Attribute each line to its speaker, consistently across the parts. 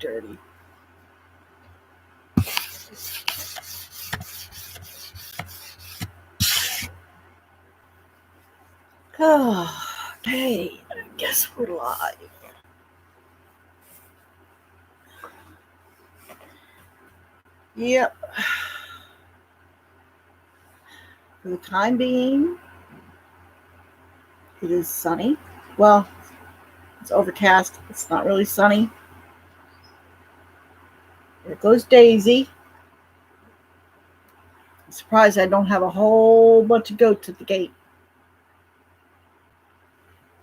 Speaker 1: dirty. Oh, hey, I guess we're live. Yep. For the time being, it is sunny. Well, it's overcast. It's not really sunny. There goes Daisy. I'm surprised I don't have a whole bunch of goats at the gate.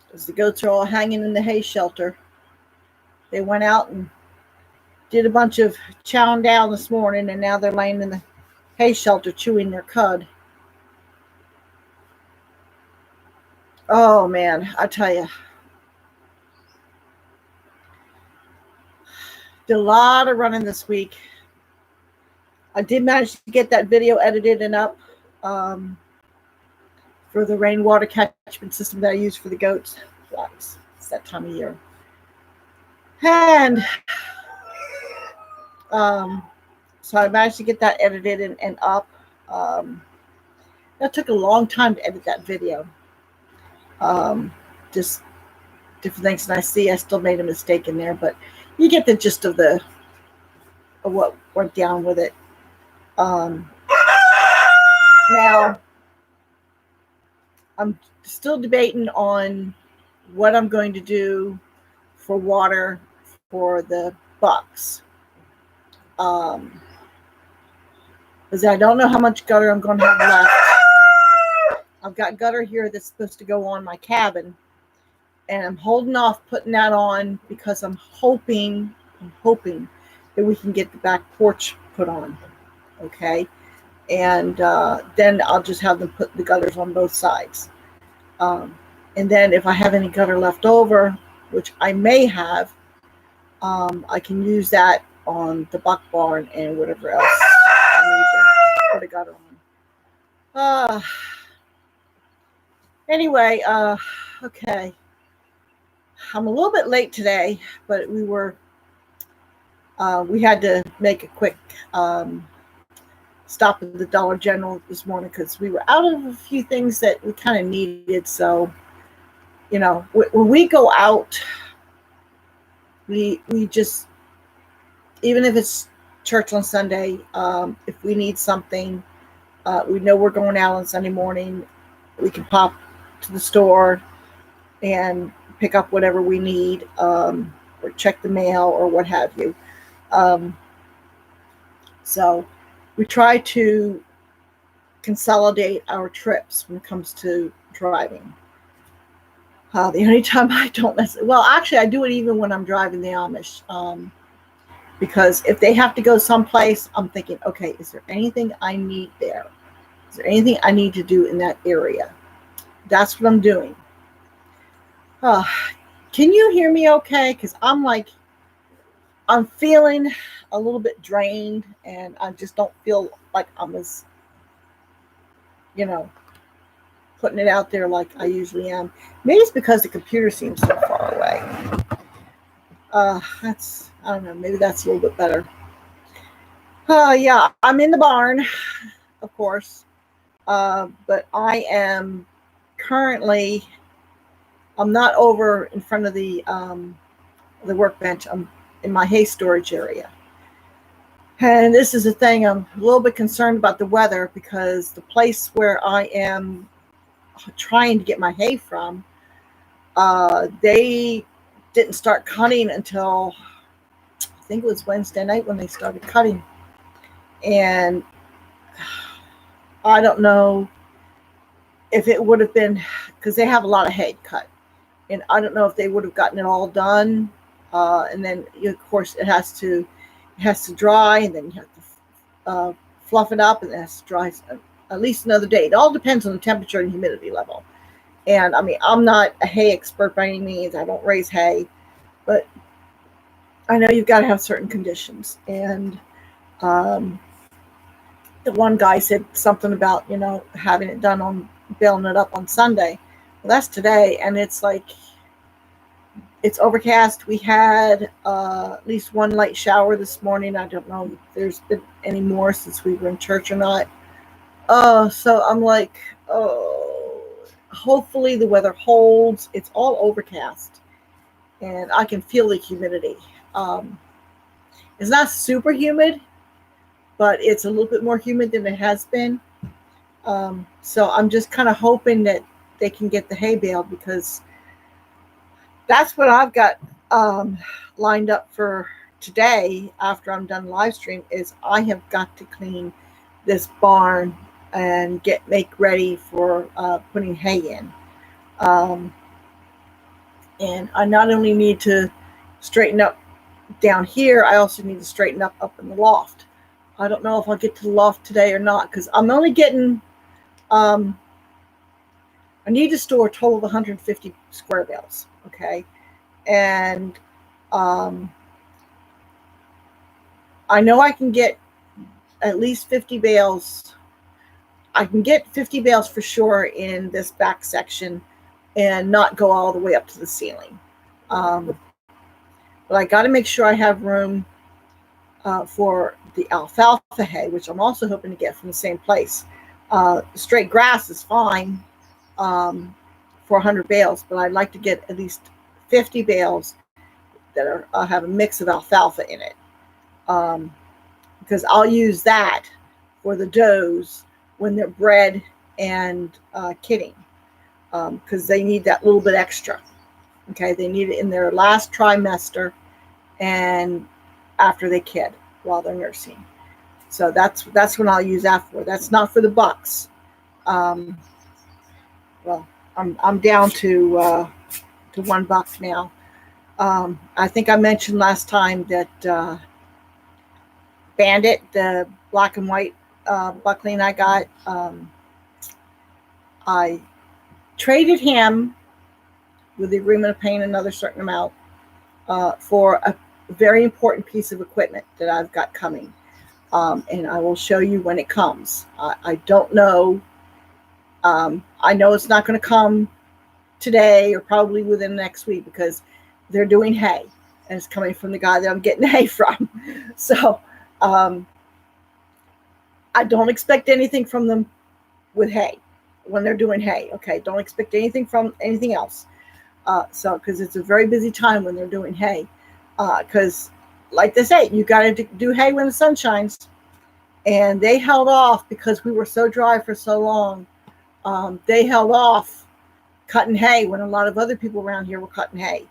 Speaker 1: Because the goats are all hanging in the hay shelter. They went out and did a bunch of chowing down this morning, and now they're laying in the hay shelter chewing their cud. Oh, man, I tell you. Did a lot of running this week. I did manage to get that video edited and up for the rainwater catchment system that I use for the goats. It's that time of year. And so I managed to get that edited and up. That took a long time to edit that video. Just different things, and I still made a mistake in there, but you get the gist of what went down with it. Now I'm still debating on what I'm going to do for water for the bucks. Because I don't know how much gutter I'm going to have left. I've got gutter here that's supposed to go on my cabin, and I'm holding off putting that on because I'm hoping that we can get the back porch put on. Okay. And then I'll just have them put the gutters on both sides. And then if I have any gutter left over, which I may have, I can use that on the buck barn and whatever else I need to put a gutter on. Anyway, okay. I'm a little bit late today, but we had to make a quick stop at the Dollar General this morning because we were out of a few things that we kind of needed. So, when we go out, we just, even if it's church on Sunday, if we need something, we know we're going out on Sunday morning, we can pop to the store and pick up whatever we need, or check the mail or what have you. So we try to consolidate our trips when it comes to driving. The only time I don't actually I do it even when I'm driving the Amish, because if they have to go someplace, I'm thinking, okay, is there anything I need there? Is there anything I need to do in that area? That's what I'm doing. Can you hear me okay? Because I'm feeling a little bit drained, and I just don't feel like I'm as, putting it out there like I usually am. Maybe it's because the computer seems so far away. I don't know, maybe that's a little bit better. Yeah, I'm in the barn, of course. But I am currently, I'm not over in front of the workbench. I'm in my hay storage area. And this is the thing, I'm a little bit concerned about the weather because the place where I am trying to get my hay from, they didn't start cutting until, I think it was Wednesday night when they started cutting. And I don't know if it would have been, because they have a lot of hay cut, and I don't know if they would have gotten it all done. And then, of course, it has to dry, and then you have to fluff it up, and it has to dry at least another day. It all depends on the temperature and humidity level. And I mean, I'm not a hay expert by any means. I don't raise hay, but I know you've got to have certain conditions. And the one guy said something about, having it done on baling it up on Sunday. Well, that's today, and it's like It's overcast. We had at least one light shower this morning. I don't know if there's been any more since we were in church or not. So I'm like, oh, hopefully the weather holds. It's all overcast, and I can feel the humidity. It's not super humid, but it's a little bit more humid than it has been. So I'm just kind of hoping that they can get the hay baled, because that's what I've got lined up for today after I'm done live stream. Is I have got to clean this barn and make ready for putting hay in. And I not only need to straighten up down here, I also need to straighten up in the loft. I don't know if I'll get to the loft today or not, because I'm only getting, I need to store a total of 150 square bales, okay? And I know I can get at least 50 bales. I can get 50 bales for sure in this back section and not go all the way up to the ceiling. But I got to make sure I have room for the alfalfa hay, which I'm also hoping to get from the same place. Straight grass is fine for 100 bales, but I'd like to get at least 50 bales that have a mix of alfalfa in it, because I'll use that for the does when they're bred and kidding, because they need that little bit extra. Okay, they need it in their last trimester and after they kid while they're nursing. So that's when I'll use that for. That's not for the bucks. Well, I'm down to 1 buck now. I think I mentioned last time that Bandit, the black and white buckling I got, I traded him with the agreement of paying another certain amount for a very important piece of equipment that I've got coming. And I will show you when it comes. I don't know. I know it's not going to come today or probably within the next week, because they're doing hay and it's coming from the guy that I'm getting hay from. So I don't expect anything from them with hay when they're doing hay. Okay, don't expect anything from anything else. So because it's a very busy time when they're doing hay. Because like they say, you got to do hay when the sun shines. And they held off because we were so dry for so long. They held off cutting hay when a lot of other people around here were cutting hay.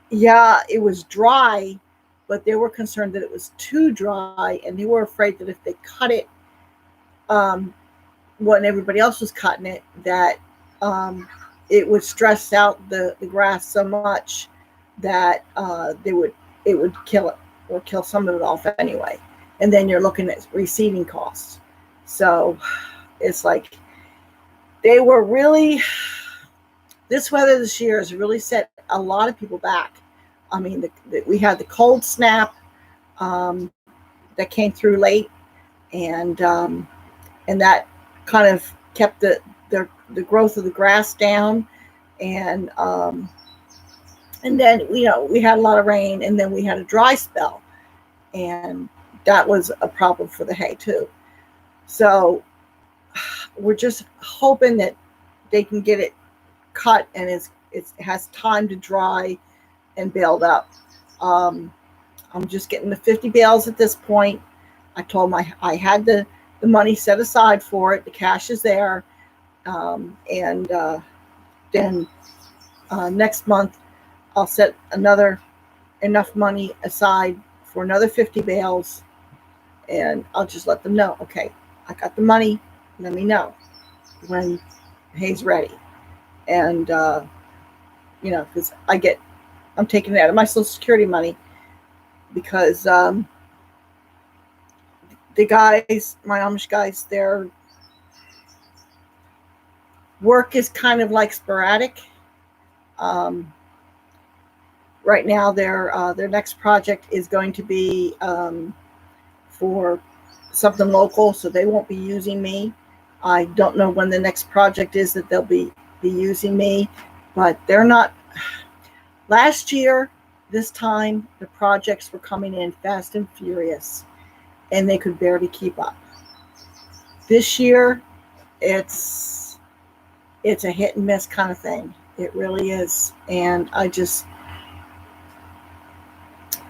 Speaker 1: Yeah, it was dry, but they were concerned that it was too dry, and they were afraid that if they cut it when everybody else was cutting it, that it would stress out the grass so much that it would kill it or kill some of it off anyway. And then you're looking at reseeding costs. So it's like they were really, this weather this year has really set a lot of people back. I mean, we had the cold snap that came through late, and that kind of kept the growth of the grass down, and then we had a lot of rain, and then we had a dry spell, and that was a problem for the hay too. So we're just hoping that they can get it cut and it has time to dry and baled up. I'm just getting the 50 bales at this point. I told them I had the money set aside for it. The cash is there. And then next month I'll set enough money aside for another 50 bales, and I'll just let them know, okay, I got the money. Let me know when hay's ready. And because I'm taking it out of my Social Security money, because the guys, my Amish guys, their work is kind of like sporadic. Right now, their next project is going to be for something local, so they won't be using me. I don't know when the next project is that they'll be using me, but they're not last year, this time, the projects were coming in fast and furious, and they could barely keep up. This year, it's a hit and miss kind of thing. It really is. And I just,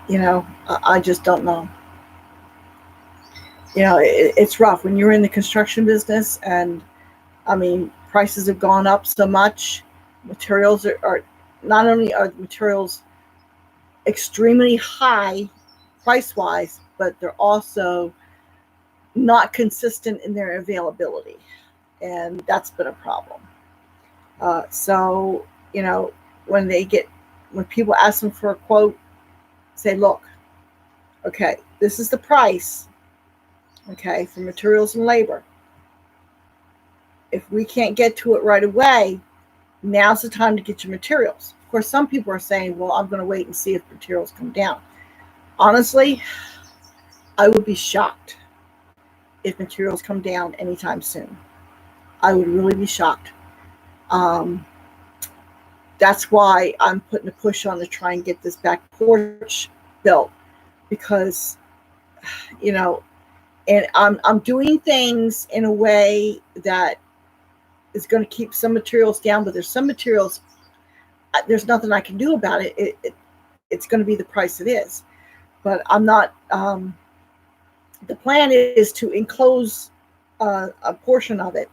Speaker 1: I just don't know. It's rough when you're in the construction business, and I mean, prices have gone up so much. Materials are not only are materials extremely high price wise, but they're also not consistent in their availability. And that's been a problem. So, when when people ask them for a quote, say, look, okay, this is the price, okay, for materials and labor. If we can't get to it right away, now's the time to get your materials. Of course, some people are saying, well, I'm going to wait and see if materials come down. Honestly, I would be shocked if materials come down anytime soon. I would really be shocked. That's why I'm putting a push on to try and get this back porch built, because, and I'm doing things in a way that is going to keep some materials down, but there's some materials, there's nothing I can do about it. It's going to be the price it is. But I'm not, the plan is to enclose a portion of it,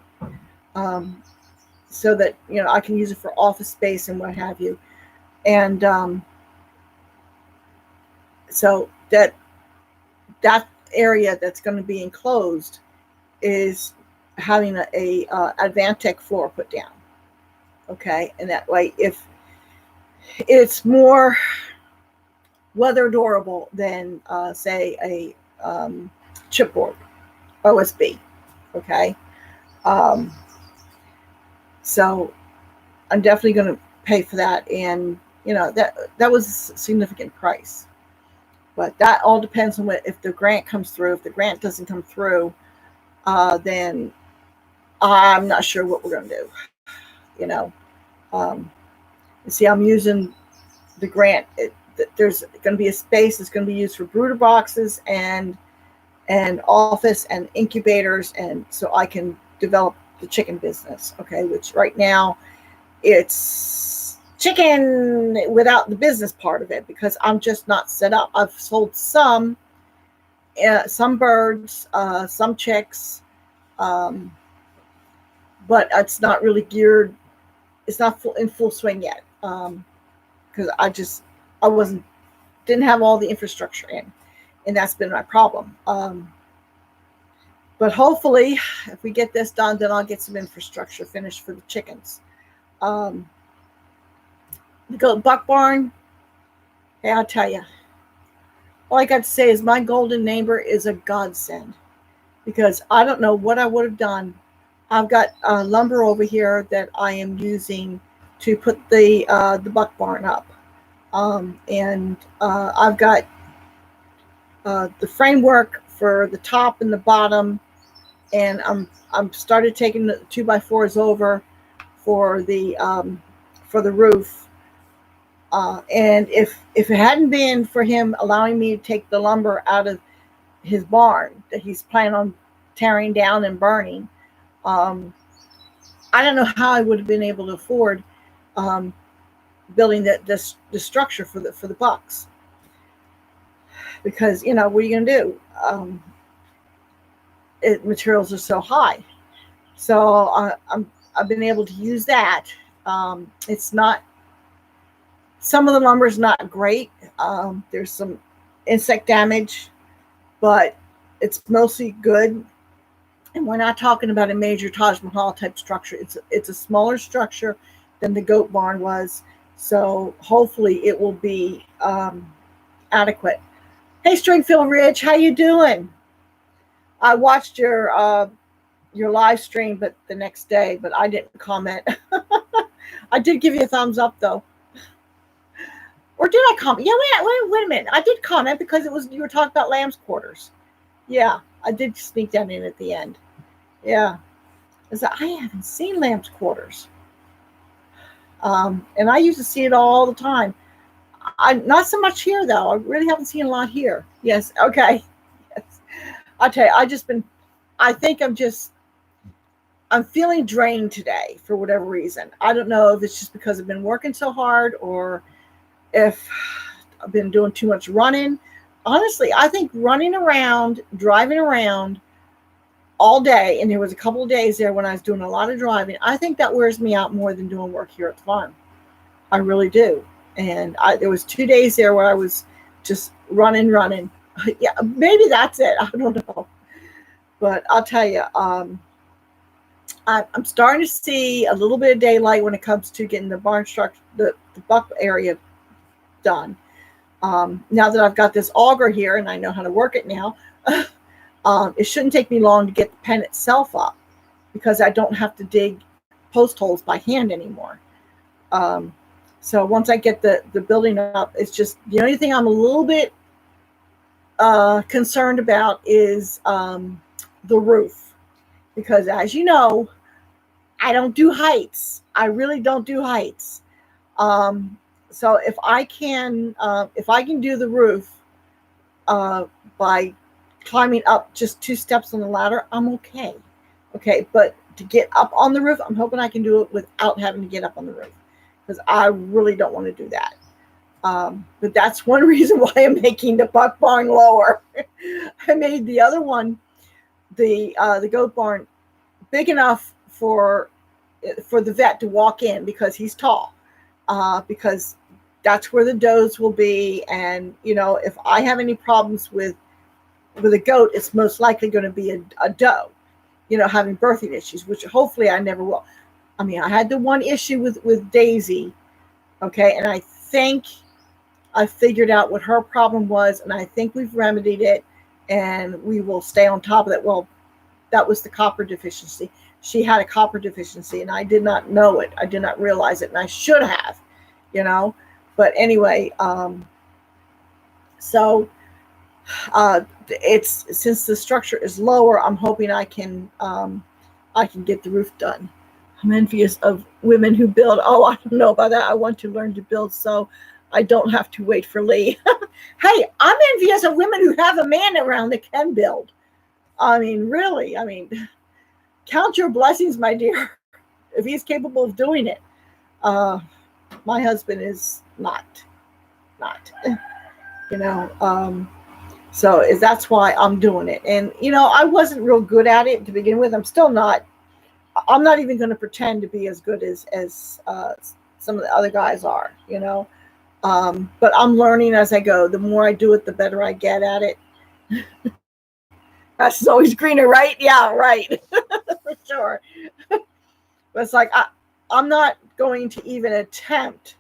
Speaker 1: so that, I can use it for office space and what have you. And so that area that's going to be enclosed is having a Advantech floor put down. Okay, and that way, if it's more weather durable than say a chipboard OSB. Okay, so I'm definitely going to pay for that, and that was a significant price. But that all depends on if the grant comes through. If the grant doesn't come through, then I'm not sure what we're going to do. See, I'm using the grant. There's going to be a space that's going to be used for brooder boxes and office and incubators, and so I can develop the chicken business. Okay, which right now it's chicken without the business part of it, because I'm just not set up. I've sold some birds, some chicks, but it's not really geared. It's not in full swing yet, because I didn't have all the infrastructure in, and that's been my problem. But hopefully, if we get this done, then I'll get some infrastructure finished for the chickens. The goat buck barn, hey, I'll tell you, all I got to say is my golden neighbor is a godsend, because I don't know what I would have done. I've got lumber over here that I am using to put the buck barn up, and I've got the framework for the top and the bottom, and I'm started taking the 2x4s over for the roof. And if it hadn't been for him allowing me to take the lumber out of his barn that he's planning on tearing down and burning, I don't know how I would have been able to afford building the structure for the bucks. Because what are you going to do? Materials are so high, so I've been able to use that. It's not. Some of the lumber is not great. There's some insect damage, but it's mostly good. And we're not talking about a major Taj Mahal type structure. It's a smaller structure than the goat barn was. So hopefully it will be adequate. Hey, Stringfield Ridge, how you doing? I watched your live stream, but the next day, but I didn't comment. I did give you a thumbs up though. Or did I comment? Yeah, wait a minute. I did comment because you were talking about lamb's quarters. Yeah, I did sneak that in at the end. Yeah. I haven't seen lamb's quarters. And I used to see it all the time. Not so much here, though. I really haven't seen a lot here. Yes. Okay. Yes. I'll tell you, I think I'm feeling drained today for whatever reason. I don't know if it's just because I've been working so hard or if I've been doing too much running. Honestly, I think running around, driving around all day, and there was a couple of days there when I was doing a lot of driving, I think that wears me out more than doing work here at the farm. I really do. And there was 2 days there where I was just running. Yeah, maybe that's it. I don't know. But I'll tell you, I'm starting to see a little bit of daylight when it comes to getting the barn structure, the buck area done. Now that I've got this auger here and I know how to work it now, it shouldn't take me long to get the pen itself up because I don't have to dig post holes by hand anymore. So once I get the building up, it's just the only thing I'm a little bit concerned about is the roof. Because as you know, I don't do heights. I really don't do heights. So if I can do the roof by climbing up just 2 steps on the ladder, I'm okay. Okay, but to get up on the roof, I'm hoping I can do it without having to get up on the roof because I really don't want to do that. But that's one reason why I'm making the buck barn lower. I made the other one, the goat barn, big enough for the vet to walk in because he's tall. Because that's where the does will be, and if I have any problems with a goat, it's most likely going to be a doe. Having birthing issues, which hopefully I never will. I mean, I had the one issue with Daisy, okay, and I think I figured out what her problem was, and I think we've remedied it, and we will stay on top of it. Well, that was the copper deficiency. She had a copper deficiency, and I did not know it. I did not realize it, and I should have, But anyway, so it's since the structure is lower, I'm hoping I can get the roof done. I'm envious of women who build. Oh, I don't know about that. I want to learn to build so I don't have to wait for Lee. Hey, I'm envious of women who have a man around that can build. I mean, really. I mean, count your blessings, my dear, if he's capable of doing it. My husband is not. So that's why I'm doing it. And, I wasn't real good at it to begin with. I'm still not. I'm not even going to pretend to be as good as some of the other guys are, But I'm learning as I go. The more I do it, the better I get at it. Grass is always greener, right? Yeah, right. For sure. But it's like I'm not going to even attempt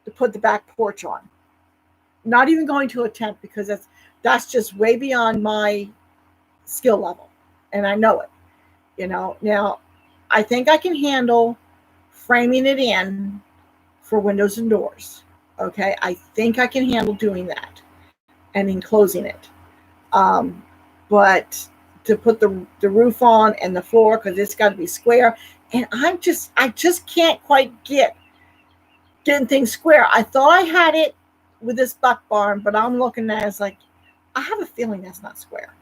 Speaker 1: to put the back porch on. Not even going to attempt because that's just way beyond my skill level. And I know it. Now I think I can handle framing it in for windows and doors. Okay. I think I can handle doing that and enclosing it. But to put the roof on and the floor, because it's got to be square. And I just can't quite getting things square. I thought I had it with this buck barn, but I'm looking at it as like, I have a feeling that's not square.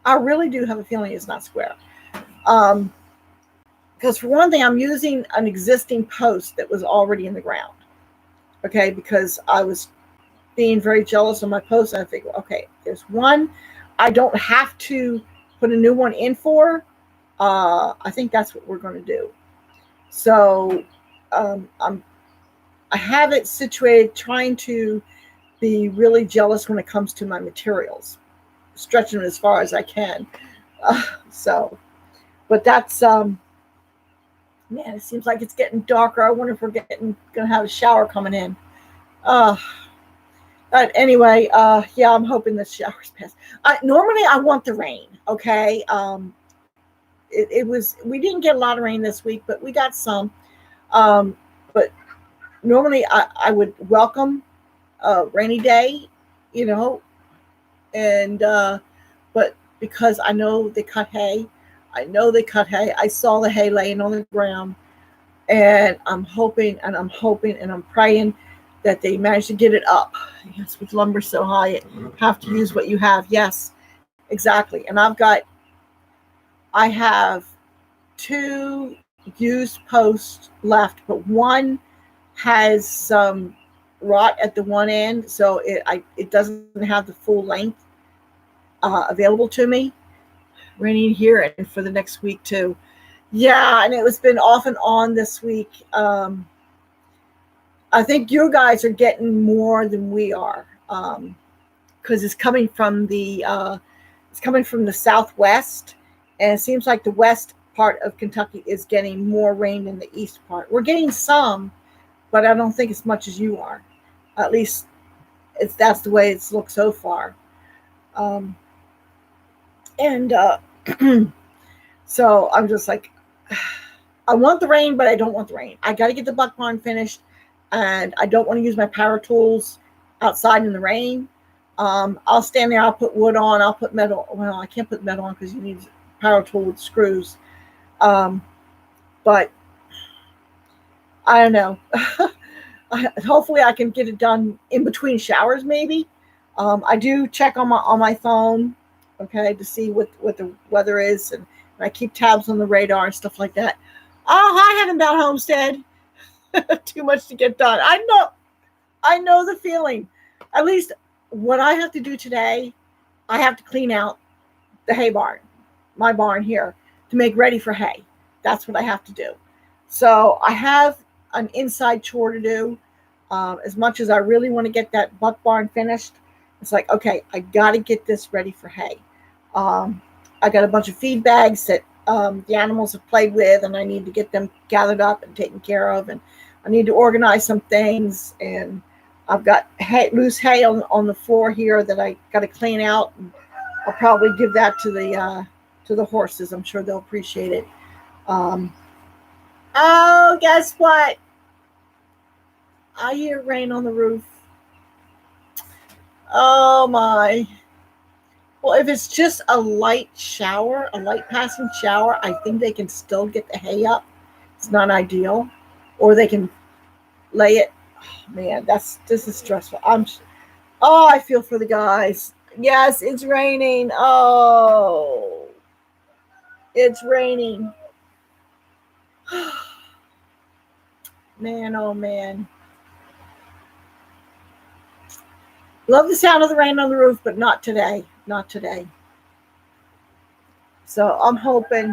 Speaker 1: I really do have a feeling it's not square. Because for one thing, I'm using an existing post that was already in the ground. Okay, because I was being very jealous of my post, and I figured, okay, there's one I don't have to put a new one in for. I think that's what we're going to do. So I have it situated, trying to be really jealous when it comes to my materials, stretching them as far as I can. But that's man, it seems like it's getting darker. I wonder if we're going to have a shower coming in. But anyway, yeah, I'm hoping the showers pass. Normally I want the rain. Okay. We didn't get a lot of rain this week, but we got some. But normally I would welcome a rainy day, and, but because I know they cut hay, I saw the hay laying on the ground, And I'm hoping and I'm hoping and I'm praying that they manage to get it up. Yes, with lumber so high, you have to use what you have. Yes, exactly. And I have two used posts left, but one has some rot at the one end, so it doesn't have the full length available to me. Raining here and for the next week too. Yeah, and it was been off and on this week. I think you guys are getting more than we are, because it's coming from the southwest, and it seems like the west part of Kentucky is getting more rain than the east part. We're getting some, but I don't think as much as you are. At least that's the way it's looked so far. Um, and so I'm just like, I want the rain, but I don't want the rain. I got to get the buck barn finished, and I don't want to use my power tools outside in the rain. I'll stand there. I'll put wood on. I'll put metal. Well, I can't put metal on because you need power tool with screws. But I don't know. Hopefully, I can get it done in between showers. Maybe. I do check on my phone, okay, to see what the weather is, and I keep tabs on the radar and stuff like that. Oh, hi, Heavenbound Homestead. Too much to get done. I know the feeling. At least what I have to do today, I have to clean out the hay barn, my barn here, to make ready for hay. That's what I have to do. So I have an inside chore to do. As much as I really want to get that buck barn finished, it's like, okay, I got to get this ready for hay. I got a bunch of feed bags that the animals have played with, and I need to get them gathered up and taken care of. And I need to organize some things. And I've got loose hay on the floor here that I got to clean out. And I'll probably give that to the horses. I'm sure they'll appreciate it. Oh, guess what? I hear rain on the roof. Oh my. Well, if it's just a light shower, a light passing shower, I think they can still get the hay up. It's not ideal. Or they can lay it. Oh, man, this is stressful. I feel for the guys. Yes, it's raining. Oh, it's raining. Man, oh man. Love the sound of the rain on the roof, but not today. Not today. So I'm hoping.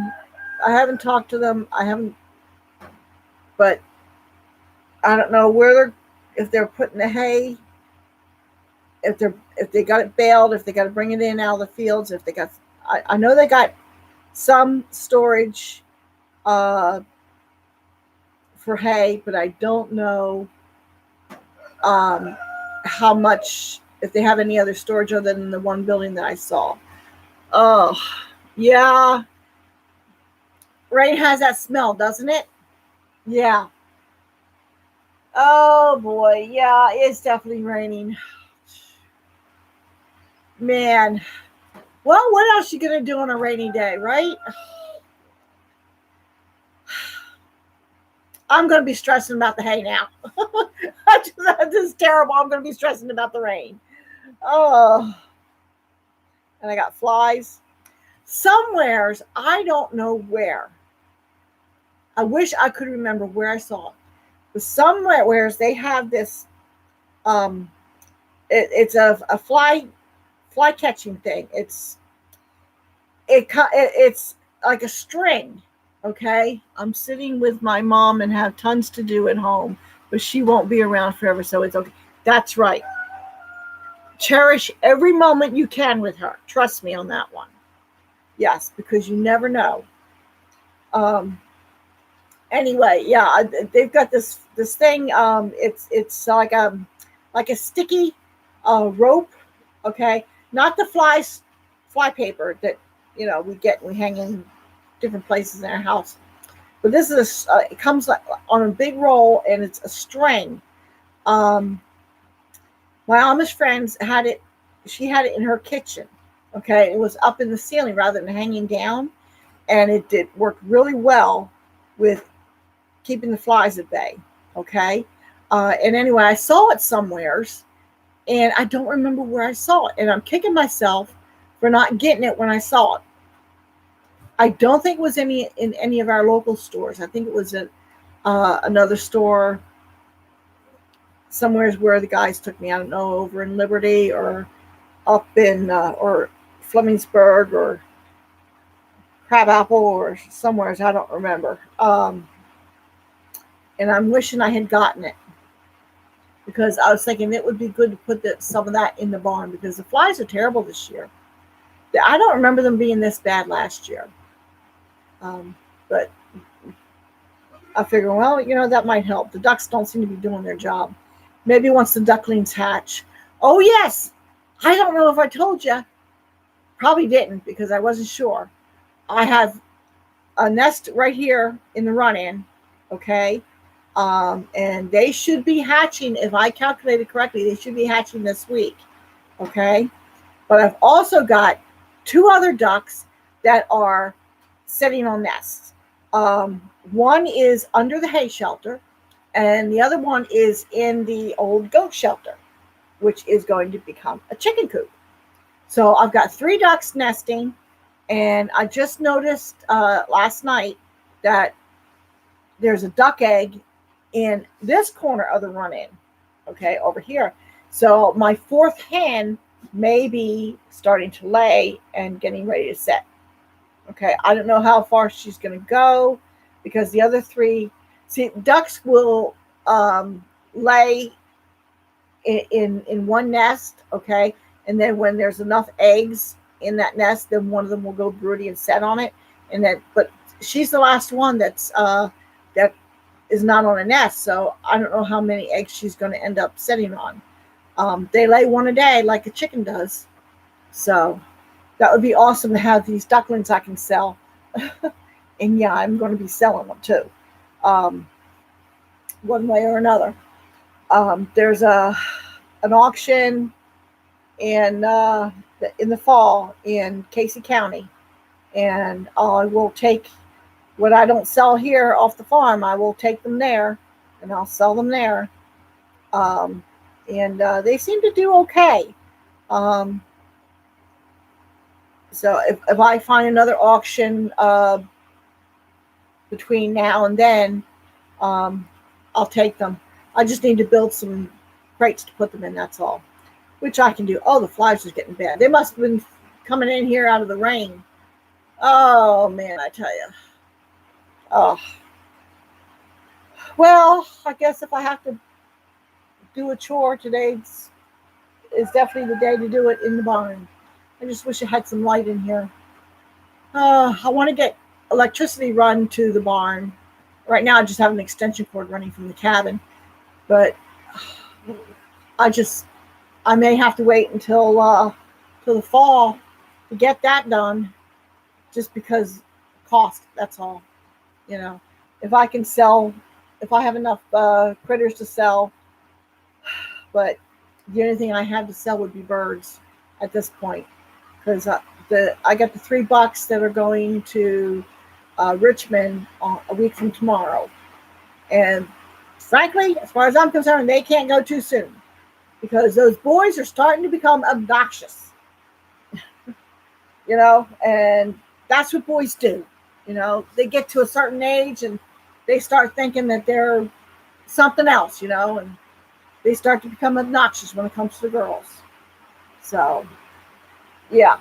Speaker 1: I haven't talked to them. But I don't know if they're putting the hay, if they got it baled, if they got to bring it in out of the fields, if they got. I know they got some storage for hay, but I don't know how much, if they have any other storage other than the one building that I saw. Oh, yeah. Rain has that smell, doesn't it? Yeah. Oh boy, yeah, it's definitely raining. Man. Well, what else you gonna do on a rainy day, right? I'm gonna be stressing about the hay now. This is terrible. I'm gonna be stressing about the rain. Oh, and I got flies. Somewheres, I don't know where. I wish I could remember where I saw it. But somewhere they have this. It's a fly catching thing. It's like a string. Okay, I'm sitting with my mom and have tons to do at home, but she won't be around forever, so it's okay. That's right. Cherish every moment you can with her. Trust me on that one. Yes, because you never know. Anyway, yeah, they've got this thing. It's like a sticky rope. Okay, not the fly paper that we hang in different places in our house. But this is it comes on a big roll, and it's a string. My Amish friends had it. She had it in her kitchen. Okay, it was up in the ceiling rather than hanging down, and it did work really well with keeping the flies at bay. Okay. And anyway, I saw it somewheres, and I don't remember where I saw it. And I'm kicking myself for not getting it when I saw it. I don't think it was in any of our local stores. I think it was at another store somewhere where the guys took me. I don't know, over in Liberty or up in or Flemingsburg or Crabapple or somewhere. I don't remember. And I'm wishing I had gotten it, because I was thinking it would be good to put some of that in the barn, because the flies are terrible this year. I don't remember them being this bad last year. But I figure, well, that might help. The ducks don't seem to be doing their job. Maybe once the ducklings hatch. Oh, yes. I don't know if I told you. Probably didn't, because I wasn't sure. I have a nest right here in the run-in. Okay. And they should be hatching, if I calculated correctly, they should be hatching this week. Okay. But I've also got 2 other ducks that are sitting on nests. One is under the hay shelter, and the other one is in the old goat shelter, which is going to become a chicken coop. So I've got 3 ducks nesting, and I just noticed last night that there's a duck egg in this corner of the run-in, okay, over here. So my 4th hen may be starting to lay and getting ready to set. Okay, I don't know how far she's going to go, because the other 3, see, ducks will lay in one nest, okay, and then when there's enough eggs in that nest, then one of them will go broody and set on it, and then, but she's the last one that is not on a nest, so I don't know how many eggs she's going to end up setting on. They lay 1 a day like a chicken does, so that would be awesome to have these ducklings I can sell. And yeah, I'm going to be selling them too, one way or another. There's an auction in the fall in Casey County, and I will take what I don't sell here off the farm. I will take them there, and I'll sell them there. And they seem to do okay. So if I find another auction between now and then, I'll take them. I just need to build some crates to put them in, that's all. Which I can do. Oh, the flies are getting bad. They must have been coming in here out of the rain. Oh, man, I tell you. Oh. Well, I guess if I have to do a chore today, is definitely the day to do it in the barn. I just wish I had some light in here. I want to get electricity run to the barn. Right now, I just have an extension cord running from the cabin. But I may have to wait until the fall to get that done, just because cost, that's all. If I can sell, if I have enough critters to sell, but the only thing I have to sell would be birds at this point, because I got the 3 bucks that are going to Richmond a week from tomorrow, and frankly, as far as I'm concerned, they can't go too soon, because those boys are starting to become obnoxious, and that's what boys do. They get to a certain age and they start thinking that they're something else, and they start to become obnoxious when it comes to girls. So, yeah.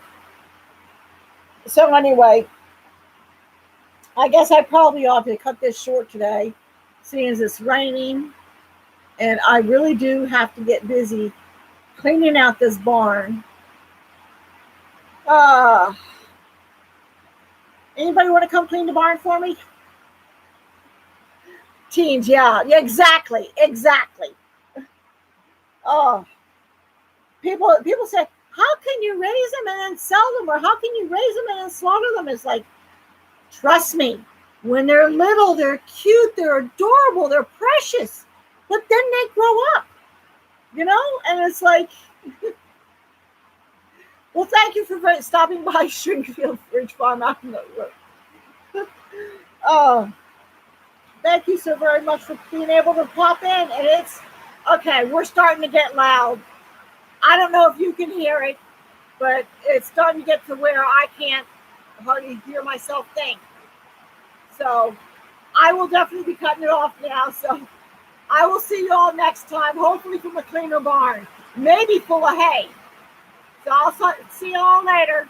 Speaker 1: So anyway, I guess I probably ought to cut this short today, seeing as it's raining, and I really do have to get busy cleaning out this barn. Anybody want to come clean the barn for me? Teens, yeah, exactly. Oh, people say, how can you raise them and then sell them, or how can you raise them and then slaughter them? It's like, trust me, when they're little, they're cute, they're adorable, they're precious, but then they grow up, and it's like, well, thank you for stopping by Stringfield Ridge Farm. Oh, Thank you so very much for being able to pop in. And it's okay. We're starting to get loud. I don't know if you can hear it, but it's starting to get to where I can't hardly hear myself think. So I will definitely be cutting it off now. So I will see you all next time, hopefully from a cleaner barn, maybe full of hay. So I'll see you all later.